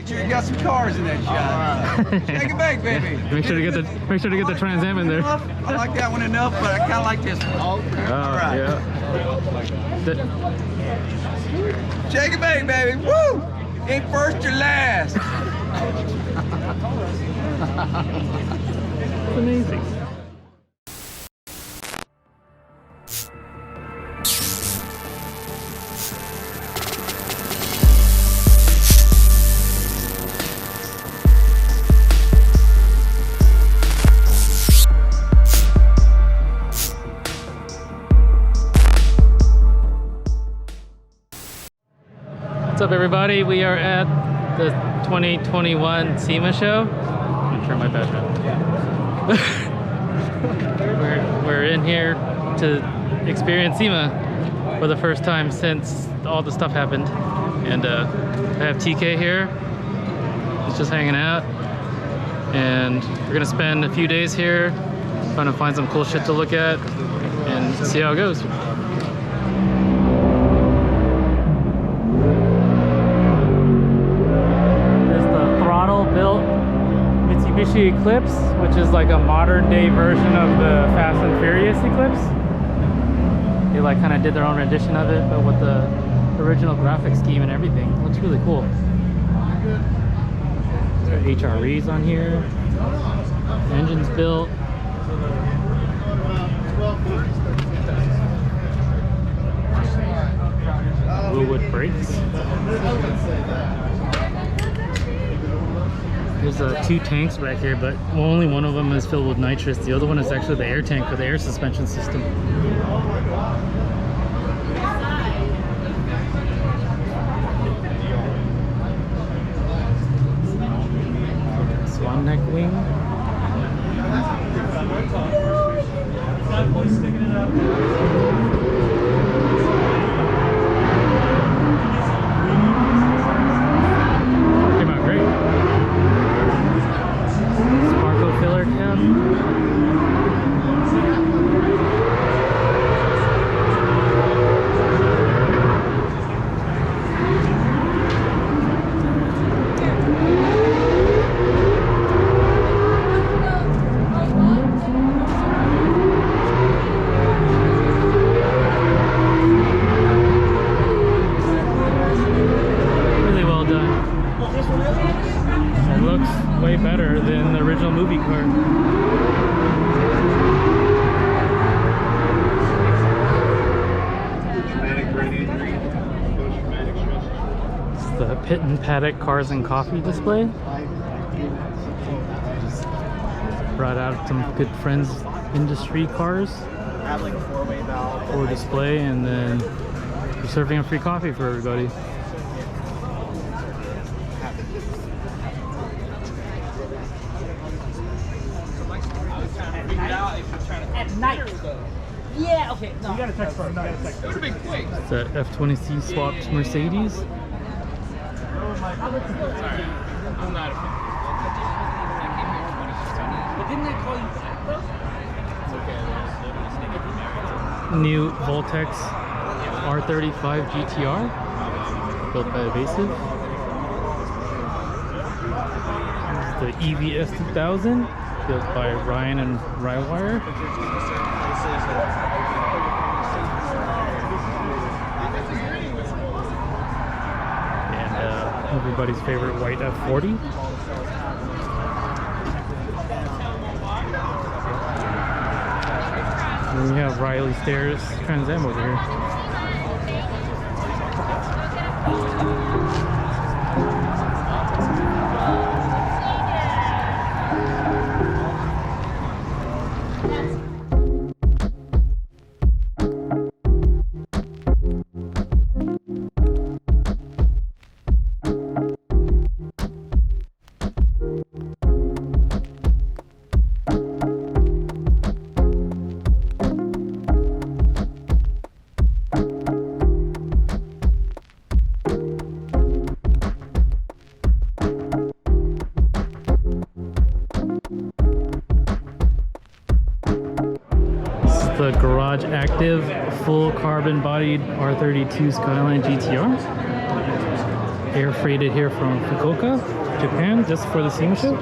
sure you got some cars in that shot. Take it back, baby. Make sure to get the Trans Am in there. I like that one enough, but I kind of like this one. All right. Yeah. Shake it back, baby. Woo! Ain't first or last. It's amazing. What's up, everybody? We are at the 2021 SEMA show. I'm turn my badge on. we're in here to experience SEMA for the first time since all the stuff happened. And I have TK here. He's just hanging out. And we're gonna spend a few days here trying to find some cool shit to look at and see how it goes. Mitsubishi Eclipse, which is like a modern day version of the Fast and Furious Eclipse. They like kind of did their own rendition of it, but with the original graphic scheme and everything. It looks really cool. There's HREs on here. Engine's built. Willwood brakes. There's two tanks back here, but only one of them is filled with nitrous. The other one is actually the air tank for the air suspension system. Swan neck wing. Came out great. Sparkle filler cam. Really well done. It looks way better than the original movie car. It's the Pit and Paddock Cars and Coffee display. Just brought out some good friends industry cars for display, and then we're serving a free coffee for everybody. At night. Yeah, okay. No. You gotta text first. It's a F20C swapped Mercedes. Sorry, I'm not a fan. But didn't they call you back though? It's okay. New Voltex R35 GTR, built by Evasive. The EVS 2000, built by Ryan and Rywire. And everybody's favorite white F40. And we have Riley Stairs Trans Am over here. The Garage Active full carbon bodied R32 Skyline GTR. air freighted here from Fukuoka, Japan, just for the SEMA show.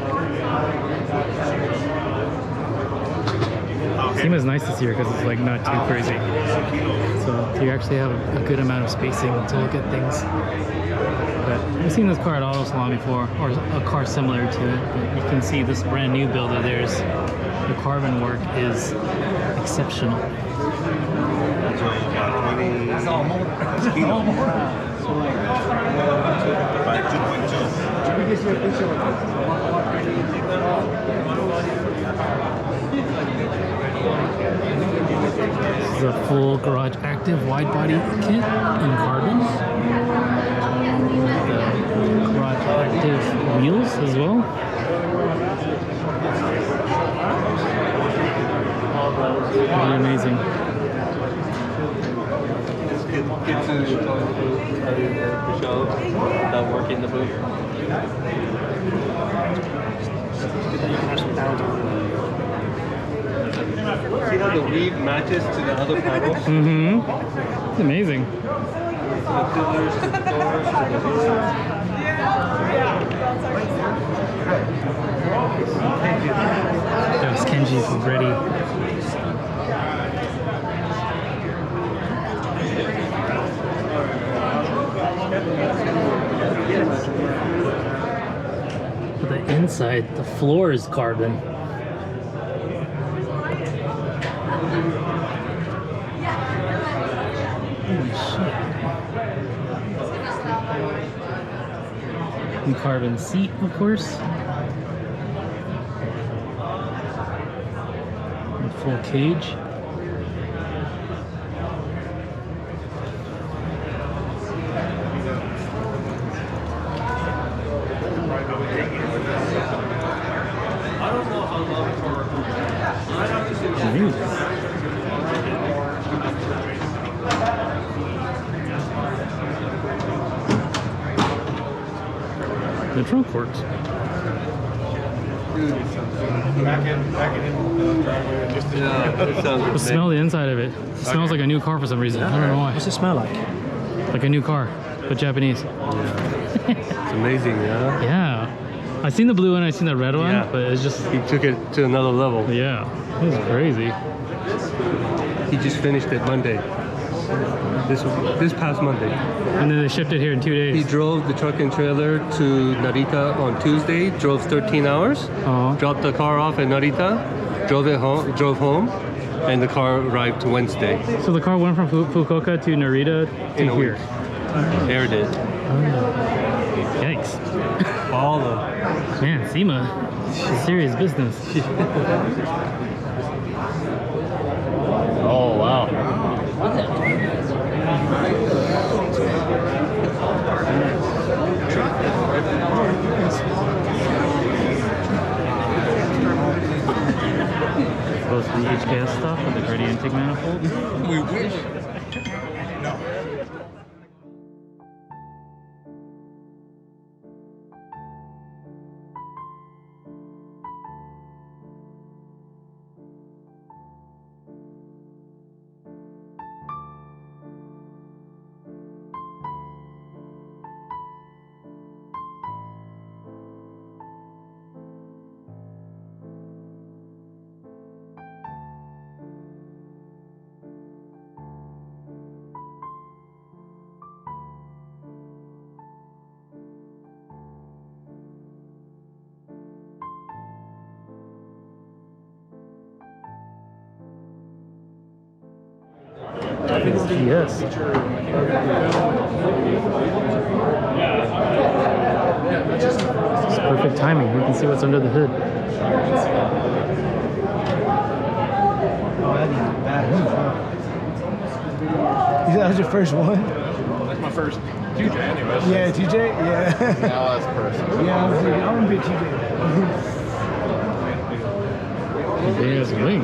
SEMA is nice this year because it's like not too crazy. So you actually have a good amount of spacing to look at things. But I've seen this car at Auto Salon before, or a car similar to it. But you can see this brand new build of theirs. The carbon work is exceptional. This is a full garage active wide body kit in carbon. The garage active wheels as well. Really amazing. Get to the show without working the booth. See how the weave matches to the other panels? Mm-hmm. It's amazing. The pillars, to the doors, to the wheels. That was Kenji's ready. But the inside, the floor is carbon. Holy shit. And carbon seat, of course. And full cage. The trunk works. Yeah, it sounds But smell the inside of it. It smells like a new car for some reason. I don't know why. What's it smell like? Like a new car, but Japanese. It's amazing, yeah? Yeah. I've seen the blue one, I've seen the red one, Yeah. but it's just, He took it to another level. yeah, it's crazy. He just finished it Monday. This past Monday. And then they shipped it here in 2 He days. drove the truck and trailer to Narita on Tuesday, drove 13 hours, Oh, dropped the car off at Narita, drove home, and the car arrived Wednesday. so the car went from Fukuoka to Narita to In a here. week. Aired it. Yikes. All the Man, SEMA, serious business. Oh, wow. Supposed to be HKS stuff with the gradient intake manifold. We wish. No. Yes. It's perfect timing. We can see what's under the hood. That was your first one? That's my first TJ anyway. Yeah, TJ? Yeah. Now that's personal. Yeah, I was like, I want to be a TJ. There's a wing.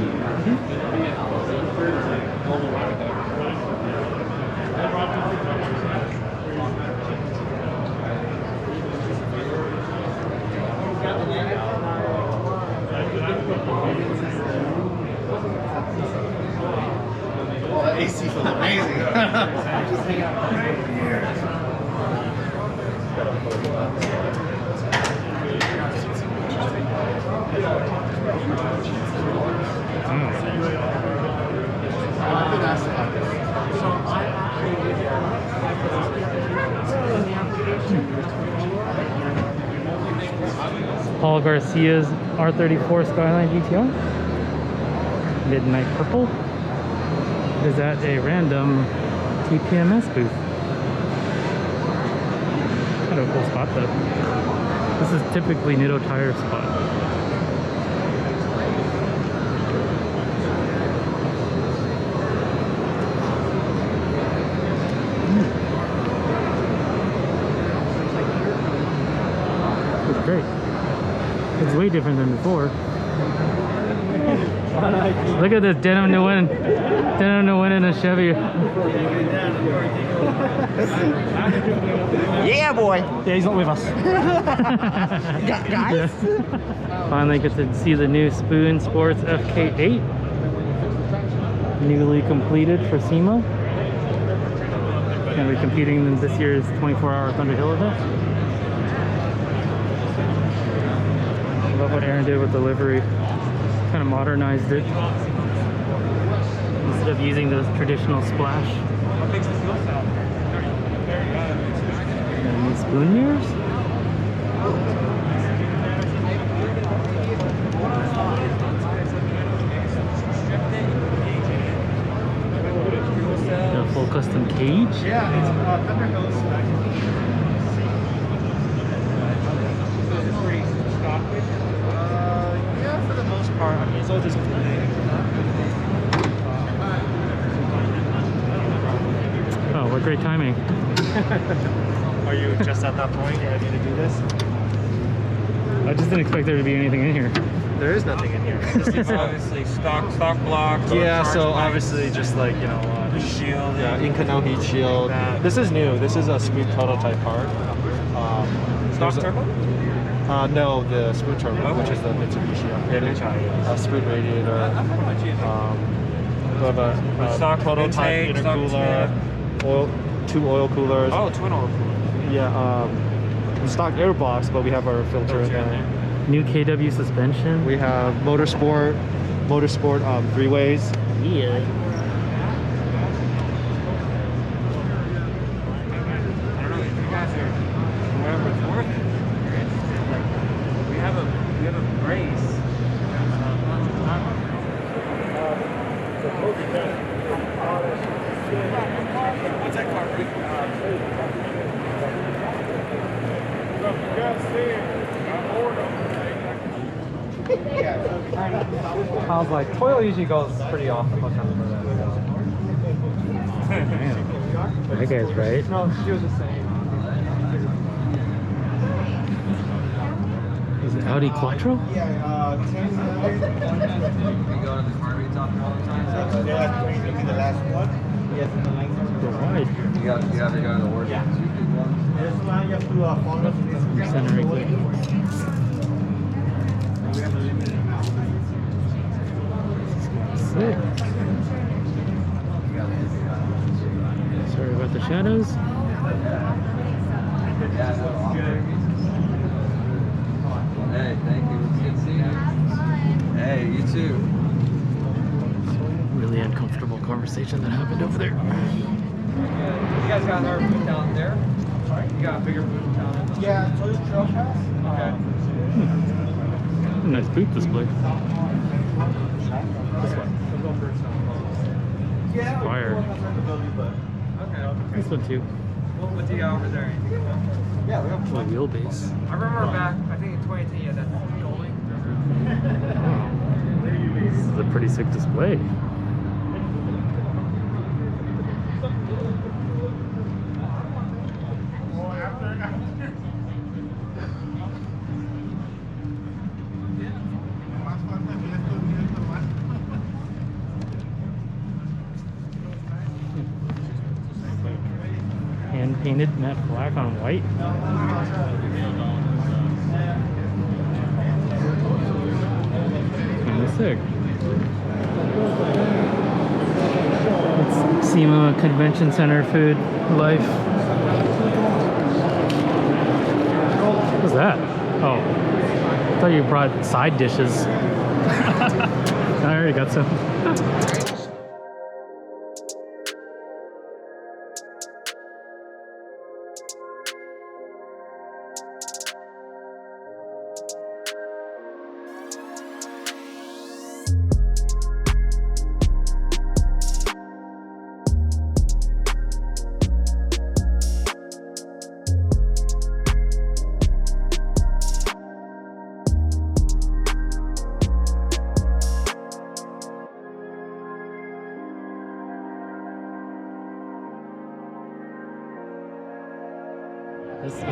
Well, the AC feels amazing. Paul Garcia's R34 Skyline GTR. Midnight Purple is at a random TPMS booth. Kind of a cool spot though. This is typically Nitto Tire spot. It's great. It's way different than before. Look at this denim to win. Denim to win in a Chevy. Yeah, boy. Yeah, he's not with us. Guys. Finally get to see the new Spoon Sports FK8. Newly completed for SEMA. Going to be competing in this year's 24-hour Thunder Hill event. I love what Aaron did with the livery. Kind of modernized it. Instead of using those traditional splash. And these spoon mirrors? A full custom cage? Yeah, it's Thunder Hills. Yeah, for the most part. I mean, it's all just Oh, what great timing. Are you just at that point ready to do this? I just didn't expect there to be anything in here. There is nothing in here. Obviously, stock blocks. Yeah, so obviously just like, you know, shield. yeah, in-canal heat shield. This is new. This is a Spoon prototype part. Stock turbo? No, the Spoon turbo, which is the Mitsubishi upgraded. Spoon radiator. We have a Stock prototype intake, stock intercooler. Two oil coolers. Oh, twin oil cooler. Yeah, stock air box, but we have our filter in there. New KW suspension. We have motorsport three-ways. Yeah. I don't know if you guys are whatever it's worth. We have a brace. What's that car? I was like, toil usually goes pretty off the hook after that. That guy's right. No, she was just saying. Is it Audi Quattro? Yeah, You go to the car meets after all the time? the last one. Yes, in the line. Right. You have to go to the work. Yeah. One. This one you have to follow this. Center Eclipse. Sick. Sorry about the shadows. Hey, thank you. It's good seeing you. Hey, you too. Really uncomfortable conversation that happened over there. You guys got another booth down there? Sorry? You got a bigger booth down there? Yeah, so it's trail pass. Okay. Nice boot display. This one. Yeah, Fire. Okay. This one too. What do you got over there? Yeah, we have Full wheelbase. I remember back, I think in 2010, you had that going. This is a pretty sick display. Hand painted matte black on white. Kind of sick. It's SEMA Convention Center food life. What's that? Oh, I thought you brought side dishes. I already got some.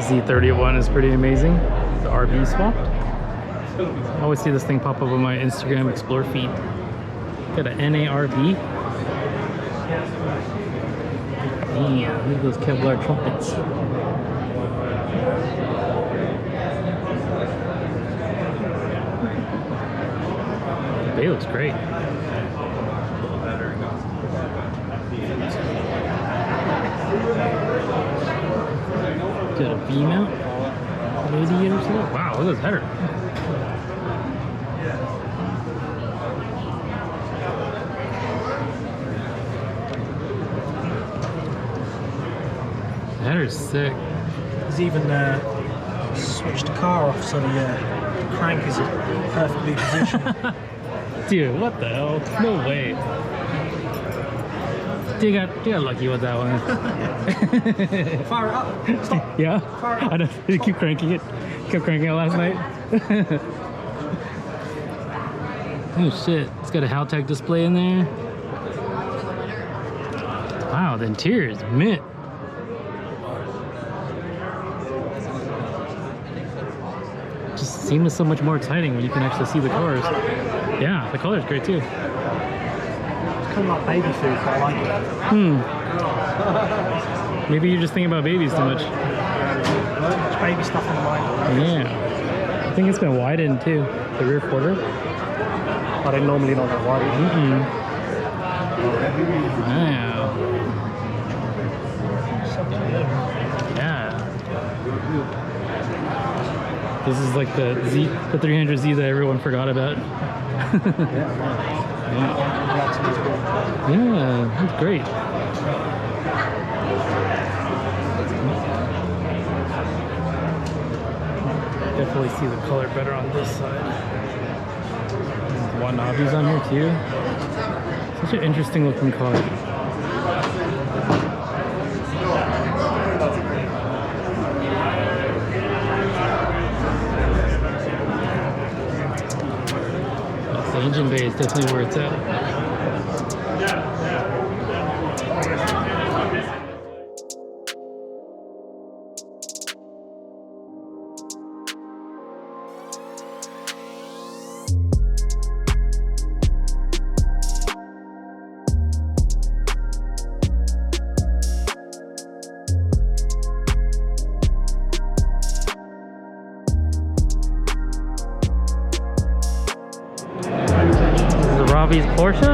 Z31 is pretty amazing. The RB swap. I always see this thing pop up on my Instagram Explore feed. Got an NARB. Damn, look at those Kevlar trumpets. The bay looks great. Got a V-mount radiator set. Wow, look at this header. The header's sick. He's even switched the car off so the crank is perfectly positioned. Dude, what the hell? No way. You got lucky with that one. Fire it up. Stop. Yeah? Fire it up. I know. Did you keep cranking it? Kept cranking it last night? Oh shit. It's got a Haltech display in there. Wow, the interior is mint. Just seems so much more exciting when you can actually see the cars. Yeah, the color's great too. It's kind of like baby food, but I like it. Maybe you're just thinking about babies too much. Much baby stuff on the mind. Yeah. I think it's been widened too, the rear quarter. I don't normally not that wide. Wow. Yeah. This is like the 300Z that everyone forgot about. Yeah, that's great. Definitely see the color better on this side. Wanabe's on here too. Such an interesting looking car. The engine bay is definitely where it's at. Robbie's Porsche.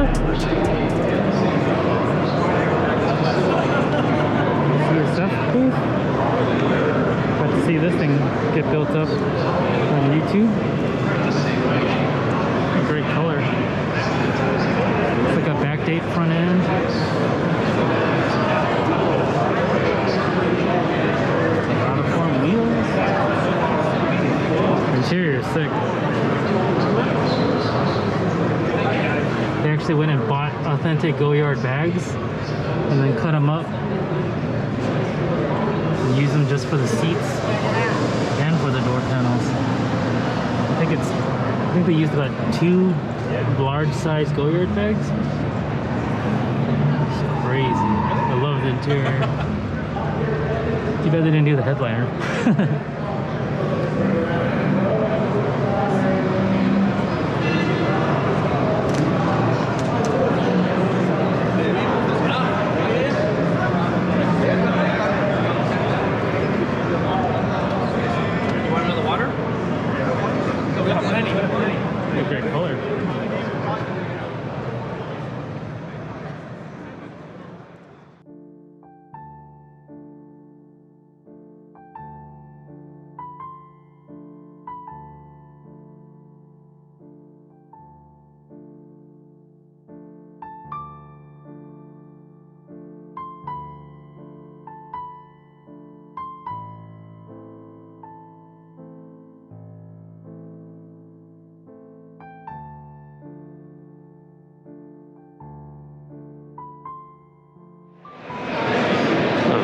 See his stuff booth. Got to see this thing get built up on YouTube. Great color. It's like a backdate front end. Radiform wheels. Interior is sick. They actually went and bought authentic Go-Yard bags and then cut them up and use them just for the seats and for the door panels. I think they used about 2 large-sized Go-Yard bags. It's crazy. I love the interior. Too bad they didn't do the headliner. Great color.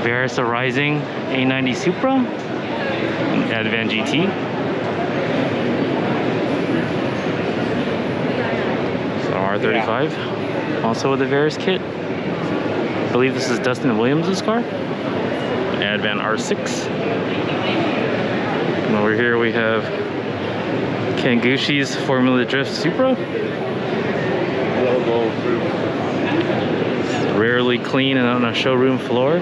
Versa Rising A90 Supra, Advan GT. So R35, also with the Veris kit. I believe this is Dustin Williams' car. And Advan R6. And over here we have Kangushi's Formula Drift Supra. Rarely clean and on a showroom floor.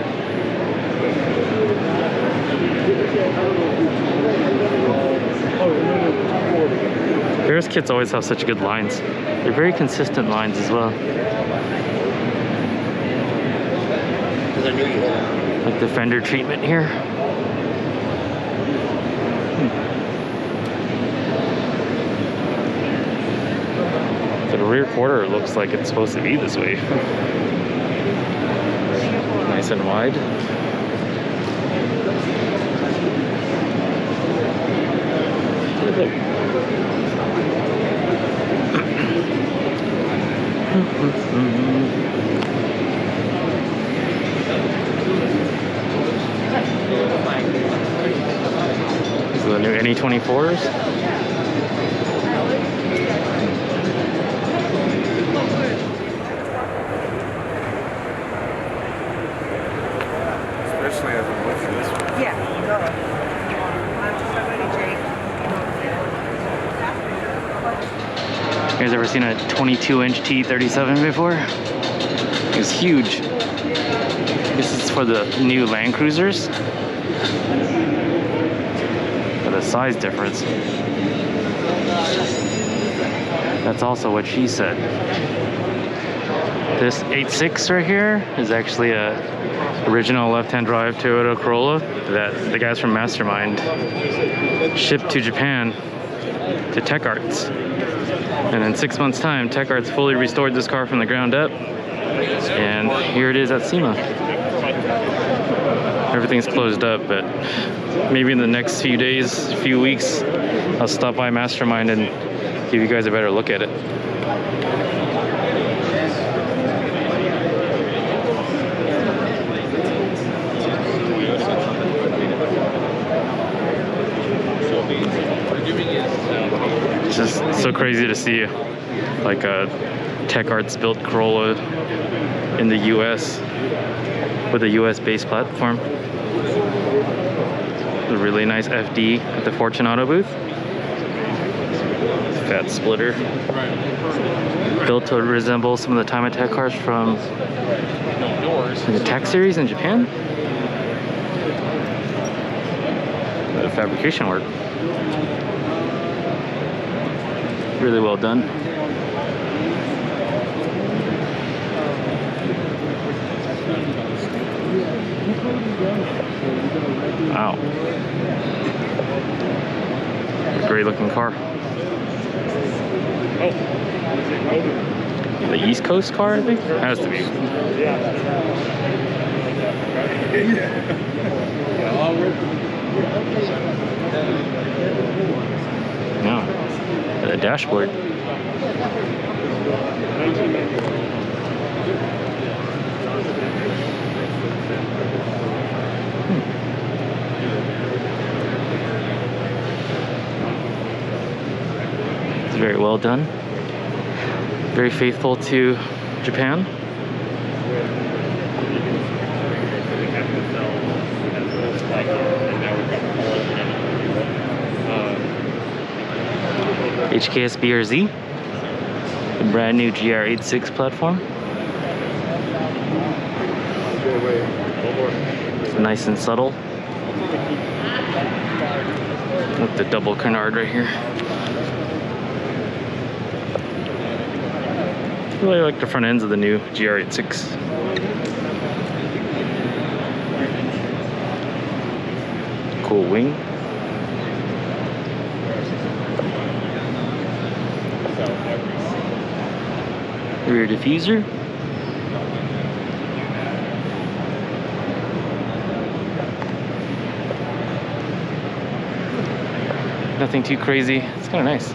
Bears kits always have such good lines. They're very consistent lines as well. Like the fender treatment here. For the rear quarter, it looks like it's supposed to be this way. Nice and wide. These are the new NE24s. Especially as I'm lifting this one. Yeah, go. You guys ever seen a 22-inch T37 before? It's huge. This is for the new Land Cruisers. For the size difference. That's also what she said. This 8.6 right here is actually a original left-hand drive Toyota Corolla that the guys from Mastermind shipped to Japan to Tech Arts. And in 6 months' time, Tech Arts fully restored this car from the ground up. And here it is at SEMA. Everything's closed up, but maybe in the next few days, few weeks, I'll stop by Mastermind and give you guys a better look at it. It's just so crazy to see like a Tech Arts built Corolla in the US with a US based platform. A really nice FD at the Fortune Auto booth. Fat splitter. Built to resemble some of the time attack cars from the Tech series in Japan. The fabrication work. Really well done. Wow. Great looking car. The East Coast car, I think? Has to be. No. The dashboard. It's very well done. Very faithful to Japan. HKS BRZ, the brand new GR86 platform. It's nice and subtle. With the double canard right here. I really like the front ends of the new GR86. Cool wing. Rear diffuser. Nothing too crazy. It's kind of nice.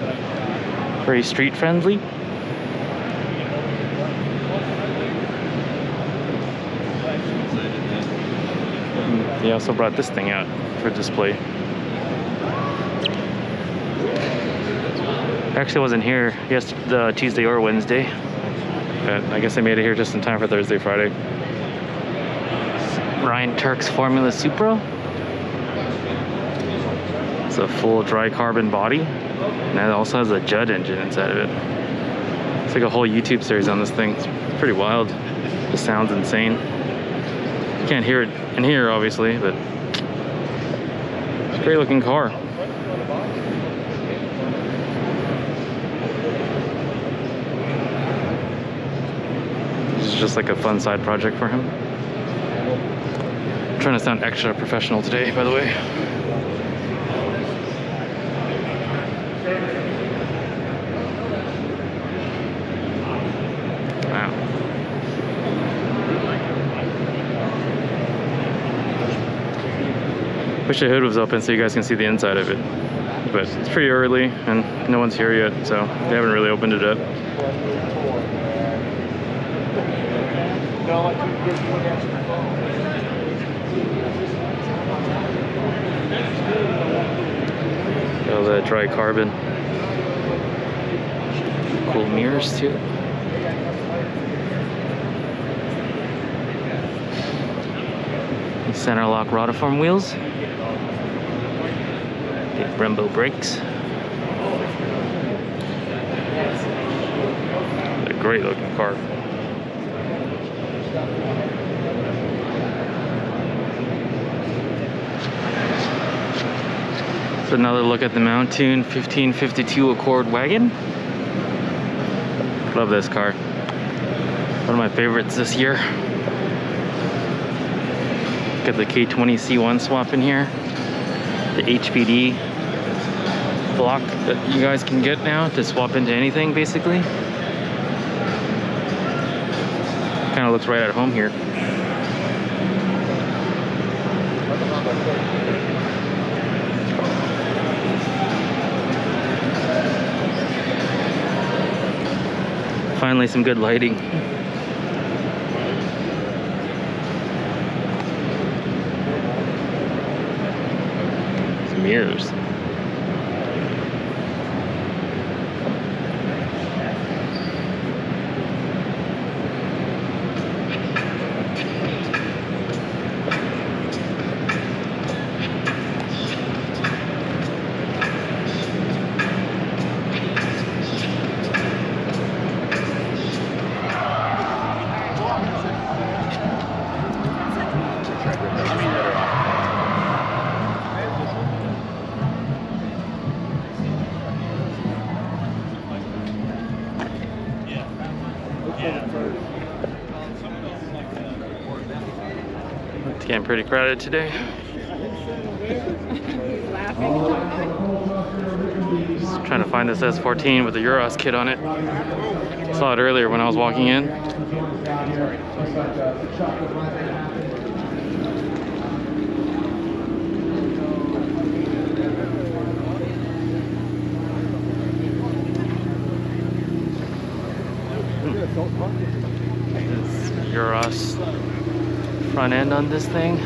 Very street friendly. They also brought this thing out for display. Actually wasn't here yesterday, Tuesday or Wednesday. But I guess I made it here just in time for Thursday, Friday. Ryan Turk's Formula Supra. It's a full dry carbon body, and it also has a Judd engine inside of it. It's like a whole YouTube series on this thing. It's pretty wild. It sounds insane. You can't hear it in here, obviously, but it's a great looking car. This is just like a fun side project for him. I'm trying to sound extra professional today, by the way. Wow. Wish the hood was open so you guys can see the inside of it. But it's pretty early and no one's here yet, so they haven't really opened it up. All that dry carbon. Cool mirrors too. Center lock rodiform wheels. Big Brembo brakes. A great looking car. So another look at the Mountain 1552 Accord wagon. Love this car. One of my favorites this year. Got the K20 C1 swap in here. The HPD block that you guys can get now to swap into anything, basically. Kind of looks right at home here. Finally, some good lighting. Some mirrors. It's getting pretty crowded today. Just trying to find this S14 with the Euros kit on it. Saw it earlier when I was walking in. This Euros front end on this thing.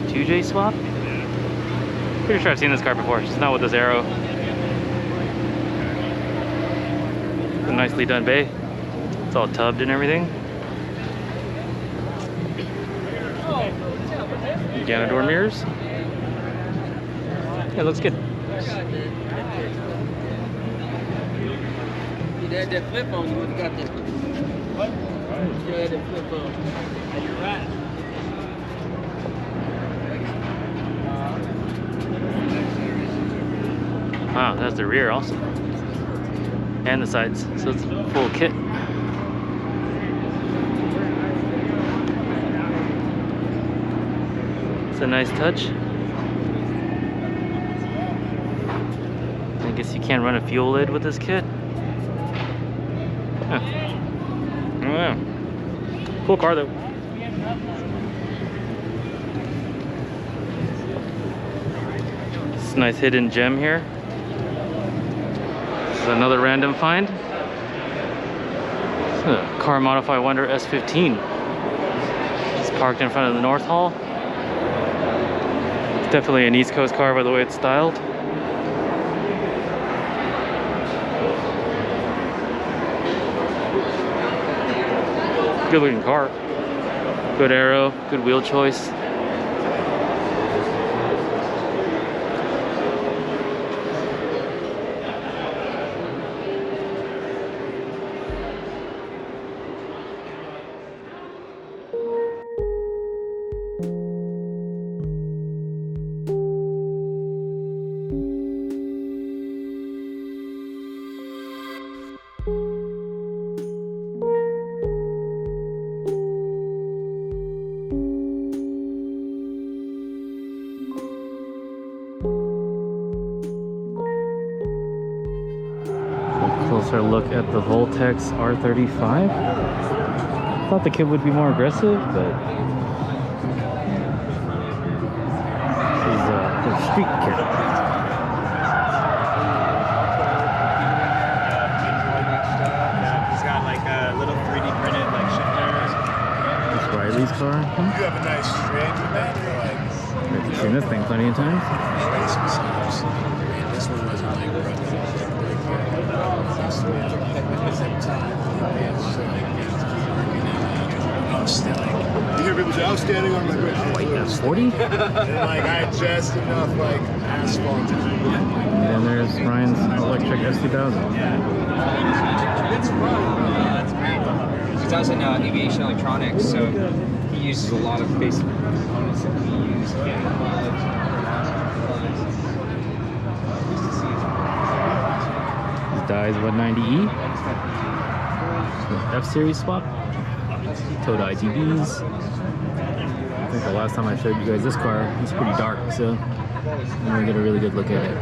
2J swap? Pretty sure I've seen this car before, just not with this arrow. A nicely done bay. It's all tubbed and everything. Ganador mirrors. Yeah, it looks good. You had that flip on, you would have got that. What? You had that flip on. You're right. Wow, that's the rear also. And the sides, so it's a full kit. It's a nice touch. I guess you can't run a fuel lid with this kit. Huh. Oh, yeah. Cool car though. It's a nice hidden gem here. This is another random find. It's a car modified Wonder S15. It's parked in front of the North Hall. It's definitely an East Coast car by the way it's styled. Good looking car. Good aero, good wheel choice. Closer look at the Voltex R35. Thought the kid would be more aggressive, but he's a street kid. He's got like a little 3D printed like shifter. It's Riley's car. You have a nice straight with that. I've seen this thing plenty of times. This one wasn't like outstanding. You hear people say outstanding on my way. 40? And like I had just enough like asphalt. And then there's Ryan's electric S2000. He does in aviation electronics, so he uses a lot of basic components that we use. Dies 190E. F-Series swap. Total ITBs. I think the last time I showed you guys this car, it was pretty dark, so I'm gonna get a really good look at it.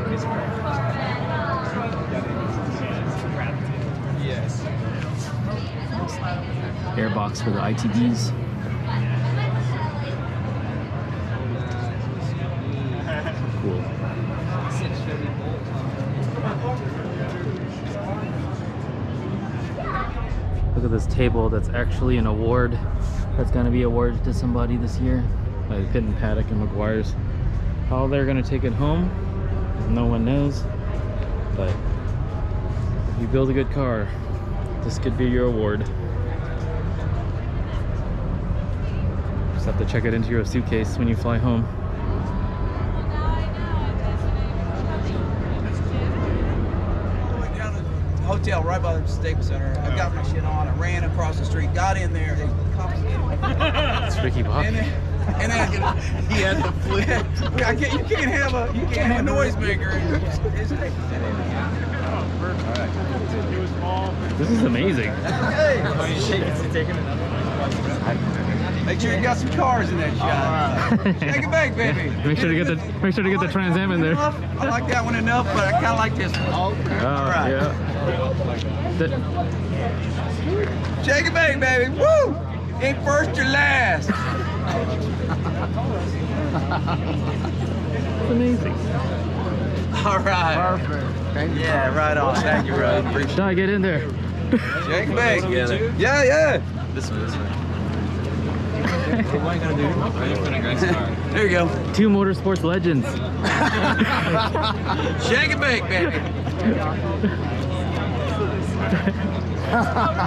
Airbox for the ITBs. Cool. Look at this table. That's actually an award that's going to be awarded to somebody this year by Pitt and Paddock and McGuire's. How they're going to take it home, no one knows. But if you build a good car, this could be your award. Just have to check it into your suitcase when you fly home. Hotel right by the Staples Center. I got my shit on. I ran across the street, got in there. They confiscated me. It's Ricky Bach. And then he had the flip. You can't have a noisemaker. This is amazing. Hey, make sure you got some cars in that shot. Take it back, baby. Make sure to get the Trans Am in there. I like that one enough, but I kind of like this one. All right. Yeah. Shake it back, baby. Woo! Ain't first, you're last. It's amazing. All right. Perfect. Yeah, right on. Thank you, bro. Appreciate Shall I get in there? it. Shake it back. Yeah. This way. What am I gonna do? There you go. Two motorsports legends. Shake it back, baby.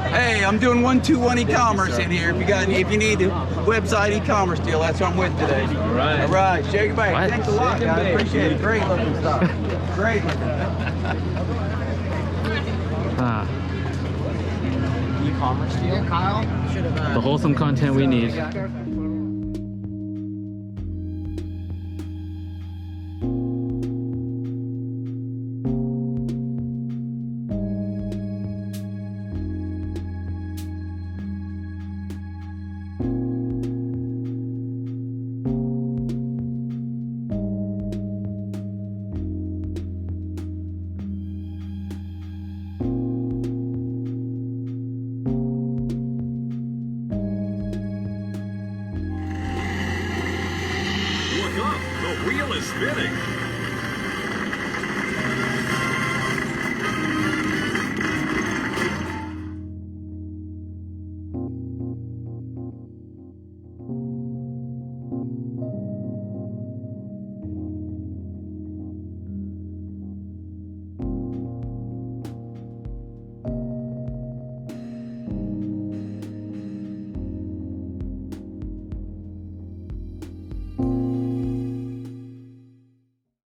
Hey, I'm doing 121 e-commerce in here. If you need a website e-commerce deal, that's what I'm with today. All right. Shake it back. What? Thanks a lot, guys. Appreciate it. Great looking stuff. Great looking. E-commerce deal, Kyle? The wholesome content we need. Look up, the wheel is spinning.